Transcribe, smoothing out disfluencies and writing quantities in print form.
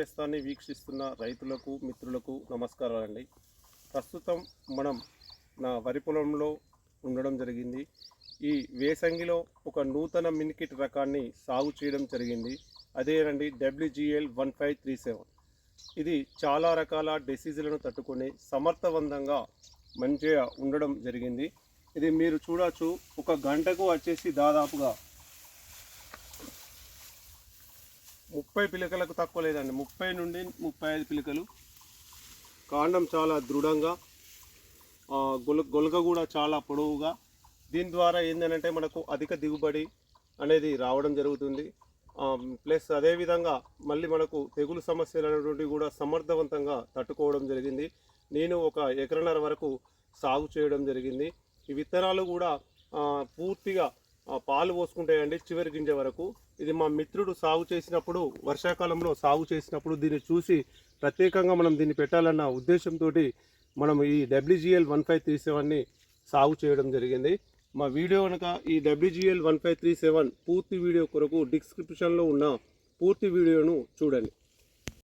నేస్తాన్ని వీక్షిస్తున్న రైతులకు మిత్రులకు నమస్కారాలండి. ప్రస్తుతం మనం నా వరి పొలంలో ఉండడం జరిగింది. ఈ వేసంగిలో ఒక నూతన మినికిట్ రకాన్ని సాగు చేయడం జరిగింది. అదేనండి WGL 1537. ఇది చాలా రకాల డిసీజులను తట్టుకొని సమర్థవంతంగా మంచిగా ఉండడం జరిగింది. ఇది మీరు చూడవచ్చు, ఒక గంటకు వచ్చేసి దాదాపుగా 30 పిలకలకు తక్కువ లేదండి, 30 నుండి 35 పిలకలు. కాండం చాలా దృఢంగా, గొలగ కూడా చాలా పొడవుగా. దీని ద్వారా ఏంటంటే మనకు అధిక దిగుబడి అనేది రావడం జరుగుతుంది. ప్లస్ అదేవిధంగా మళ్ళీ మనకు తెగులు సమస్యలు అనేటువంటివి కూడా సమర్థవంతంగా తట్టుకోవడం జరిగింది. నేను ఒక ఎకరన్నర వరకు సాగు చేయడం జరిగింది. ఈ విత్తనాలు కూడా పూర్తిగా పాలు పోసుకుంటాయండి చివరి గింజ వరకు. ఇది మా మిత్రుడు సాగు చేసినప్పుడు, వర్షాకాలంలో సాగు చేసినప్పుడు దీన్ని చూసి ప్రత్యేకంగా మనం దీన్ని పెట్టాలన్న ఉద్దేశంతో మనం ఈ WGL 1537ని సాగు చేయడం జరిగింది. మా వీడియో కనుక ఈ WGL 1537 పూర్తి వీడియో కొరకు డిస్క్రిప్షన్లో ఉన్న పూర్తి వీడియోను చూడండి.